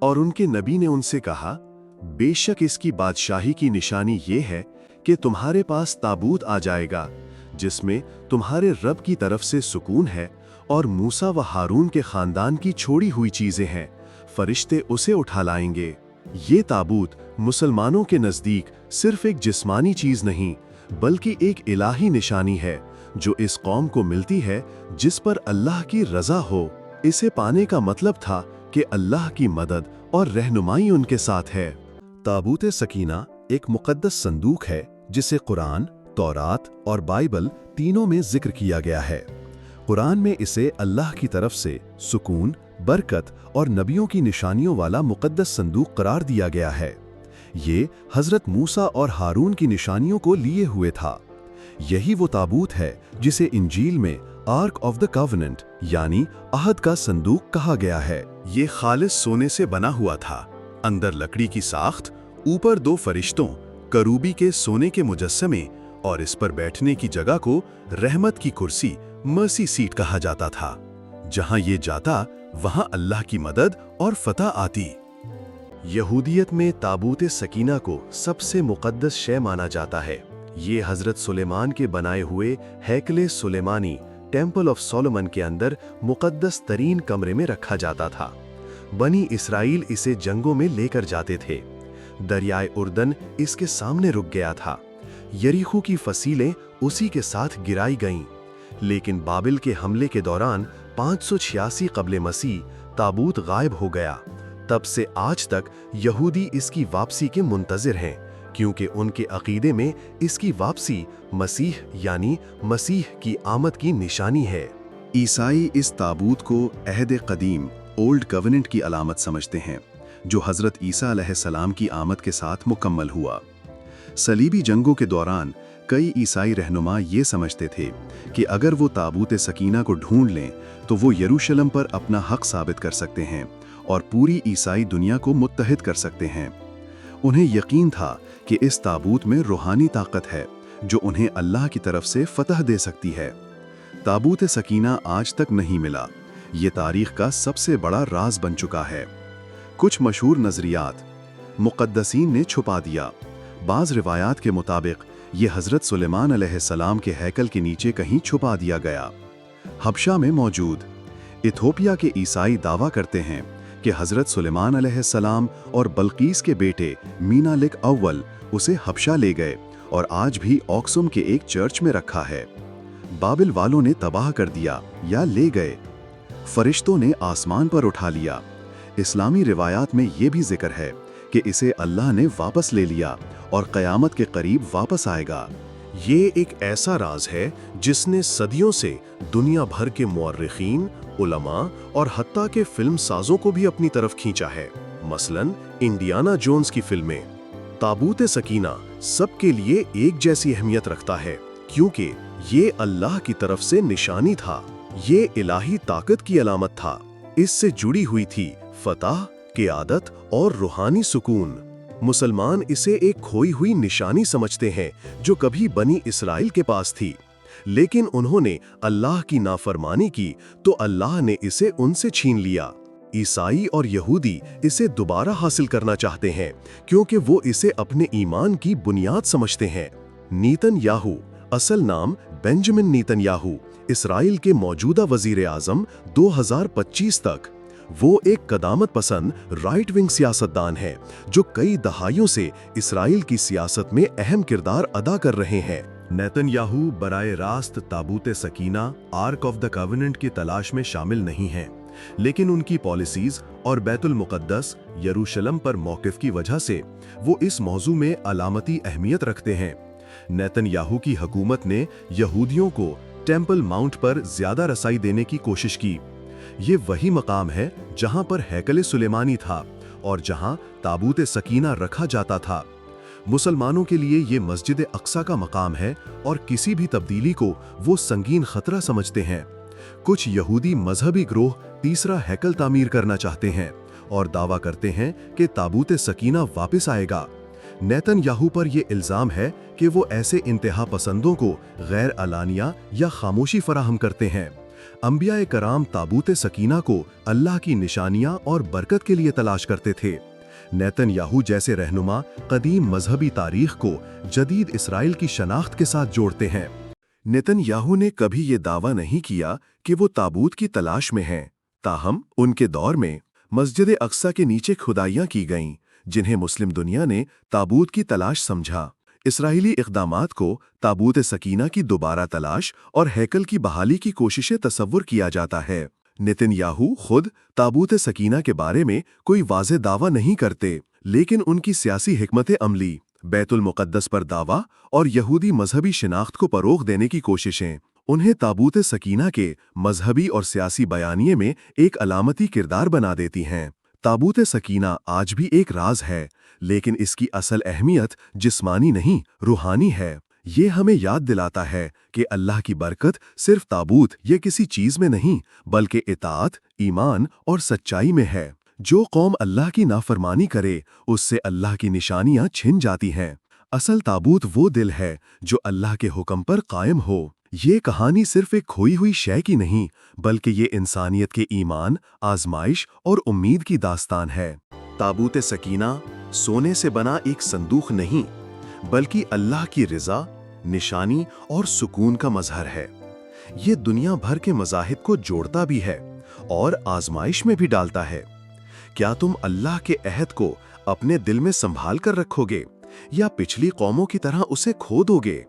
और उनके नबी ने उनसे कहा, बेशक इसकी बादशाही की निशानी ये है कि तुम्हारे पास ताबूत आ जाएगा जिसमें तुम्हारे रब की तरफ से सुकून है और मूसा व हारून के खानदान की छोड़ी हुई चीजें हैं, फरिश्ते उसे उठा लाएंगे। ये ताबूत मुसलमानों के नज़दीक सिर्फ एक जिस्मानी चीज नहीं बल्कि एक इलाही निशानी है जो इस कौम को मिलती है जिस पर अल्लाह की रजा हो। इसे पाने का मतलब था कि अल्लाह की मदद और रहनुमाई उनके साथ है। ताबूत सकीना एक मुक़द्दस संदूक है जिसे कुरान, तौरात और बाइबल तीनों में जिक्र किया गया है। कुरान में इसे अल्लाह की तरफ से सुकून, बरकत और नबियों की निशानियों वाला मुक़द्दस संदूक करार दिया गया है। ये हज़रत मूसा और हारून की निशानियों को लिए हुए था। यही वो ताबूत है जिसे इंजील में आर्क ऑफ द कवनेंट यानी अहद का संदूक कहा गया है। ये खालिस सोने से बना हुआ था, अंदर लकड़ी की साख्त, ऊपर 2 फरिश्तों करूबी के सोने के मुजस्समे और इस पर बैठने की जगह को रहमत की कुर्सी मर्सी सीट कहा जाता था। जहां ये जाता वहां अल्लाह की मदद और फतह आती। यहूदियत में ताबूत सकीना को सबसे मुक़द्दस शय माना जाता है। ये हज़रत सुलेमान के बनाए हुए हैकले सुलेमानी टेम्पल ऑफ सोलोमन के अंदर मुक़द्दस तरीन कमरे में रखा जाता था। बनी इसराइल इसे जंगों में लेकर जाते थे। दरियाए उर्दन इसके सामने रुक गया था। यरीखो की फसीलें उसी के साथ गिराई गईं। लेकिन बाबिल के हमले के दौरान 586 क़ब्ले मसीह ताबूत गायब हो गया। तब से आज तक यहूदी इसकी वापसी के मुंतज़िर हैं, क्योंकि उनके अक़ीदे में इसकी वापसी मसीह यानी मसीह की आमद की निशानी है। ईसाई इस ताबूत को अहद क़दीम ओल्ड कवनेंट की अलामत समझते हैं, जो हज़रत ईसा अलैहिस्सलाम की आमद के साथ मुकम्मल हुआ। सलीबी जंगों के दौरान कई ईसाई रहनुमा ये समझते थे कि अगर वो ताबूत सकीना को ढूंढ लें तो वो यरूशलेम पर अपना हक साबित कर सकते हैं और पूरी ईसाई दुनिया को मुत्तहिद कर सकते हैं। उन्हें यकीन था कि इस ताबूत में रूहानी ताकत है जो उन्हें अल्लाह की तरफ से फतह दे सकती है। ताबूत सकीना आज तक नहीं मिला। ये तारीख का सबसे बड़ा राज बन चुका है। कुछ मशहूर नज़रियात मुक़द्दसीन ने छुपा दिया। बाज़ रिवायात के मुताबिक ये हज़रत सुलेमान अलैहिस्सलाम के हैकल के नीचे कहीं छुपा दिया गया। हबशा में मौजूद इथोपिया के ईसाई दावा करते हैं कि हज़रत सुलेमान अलैहिस्सलाम और बल्कीस के बेटे मीनालिक अव्वल उसे हबशा ले गए और आज भी ऑक्सुम के एक चर्च में रखा है। बाबिल वालों ने तबाह कर दिया या ले गए। फरिश्तों ने आसमान पर उठा लिया। इस्लामी रिवायात में ये भी जिक्र है कि इसे अल्लाह ने वापस ले लिया और क़यामत के करीब वापस आएगा। ये एक ऐसा राज है जिसने सदियों से दुनिया भर के मुअर्रिखीन, उलमा और हत्ता के फिल्म साजों को भी अपनी तरफ खींचा है। मसलन इंडियाना जोन्स की फिल्में। ताबूत सकीना सबके लिए एक जैसी अहमियत रखता है क्योंकि ये अल्लाह की तरफ से निशानी था। ये इलाही ताकत की अलामत था। इससे जुड़ी हुई थी फतह, क़ियादत और रूहानी सुकून। मुसलमान इसे एक खोई हुई निशानी समझते हैं जो कभी बनी इसराइल के पास थी, लेकिन उन्होंने अल्लाह की नाफरमानी की तो अल्लाह ने इसे उनसे छीन लिया। ईसाई और यहूदी इसे दोबारा हासिल करना चाहते हैं क्योंकि वो इसे अपने ईमान की बुनियाद समझते हैं। नीतनयाहू, असल नाम बेंजामिन नीतनयाहू, इसराइल के मौजूदा वज़ीर आज़म 2025 तक। वो एक कदामत पसंद राइट विंग सियासतदान है जो कई दहाइयों से इसराइल की सियासत में अहम किरदार अदा कर रहे हैं। नेतन्याहू बराए रास्त ताबूत Sakina arc of the covenant की तलाश में शामिल नहीं हैं, लेकिन उनकी पॉलिसीज और बैतुल मुक़द्दस यरूशलेम पर मौक़िफ़ की वजह से वो इस मौजू में अलामती अहमियत रखते हैं। नेतन्याहू की हुकूमत ने यहूदियों को टेम्पल माउंट पर ज़्यादा रसाई देने की कोशिश की। ये वही मकाम है जहां पर हैकल सुलेमानी था और जहां ताबूत सकीना रखा जाता था। मुसलमानों के लिए ये मस्जिद अक्सा का मकाम है और किसी भी तब्दीली को वो संगीन खतरा समझते हैं। कुछ यहूदी मजहबी ग्रोह तीसरा हैकल तामीर करना चाहते हैं और दावा करते हैं कि ताबूत सकीना वापस आएगा। नेतन्याहू पर यह इल्ज़ाम है कि वो ऐसे इंतहा पसंदों को गैर अलानिया या खामोशी फराहम करते हैं انبیاء کرام ताबूत सकीना को अल्लाह की निशानियां और बरकत के लिए तलाश करते थे। नेतन्याहू जैसे रहनुमा कदीम मजहबी तारीख को जदीद इसराइल की शनाख्त के साथ जोड़ते हैं। नेतन्याहू ने कभी ये दावा नहीं किया कि वो ताबूत की तलाश में हैं, ताहम उनके दौर में मस्जिद अक्सा के नीचे खुदाइयां की गईं, जिन्हें मुस्लिम दुनिया ने ताबूत की तलाश समझा। इसराइली इक़दामात को ताबूत सकीना की दोबारा तलाश और हैकल की बहाली की कोशिशें तस्वुर किया जाता है। नेतन्याहू खुद ताबूत सकीना के बारे में कोई वाज़ेह दावा नहीं करते, लेकिन उनकी सियासी हिकमत अमली, बैतुल मुक़द्दस पर दावा और यहूदी मजहबी शिनाख्त को फ़रोग़ देने की कोशिशें उन्हें ताबूत सकीना के मजहबी और सियासी बयानिए में एक अलामती किरदार बना देती हैं। ताबूत सकीना आज भी एक राज है, लेकिन इसकी असल अहमियत जिस्मानी नहीं, रूहानी है। ये हमें याद दिलाता है कि अल्लाह की बरकत सिर्फ ताबूत या किसी चीज़ में नहीं, बल्कि इताअत, ईमान और सच्चाई में है। जो कौम अल्लाह की नाफरमानी करे, उससे अल्लाह की निशानियां छिन जाती हैं। असल ताबूत वो दिल है जो अल्लाह के हुक्म पर कायम हो। ये कहानी सिर्फ एक खोई हुई शय की नहीं, बल्कि ये इंसानियत के ईमान, आजमाइश और उम्मीद की दास्तान है। ताबूत सकीना सोने से बना एक संदूक नहीं, बल्कि अल्लाह की रिज़ा, निशानी और सुकून का मजहर है। ये दुनिया भर के मज़ाहिब को जोड़ता भी है और आजमाइश में भी डालता है। क्या तुम अल्लाह के अहद को अपने दिल में संभाल कर रखोगे या पिछली कौमों की तरह उसे खो दोगे?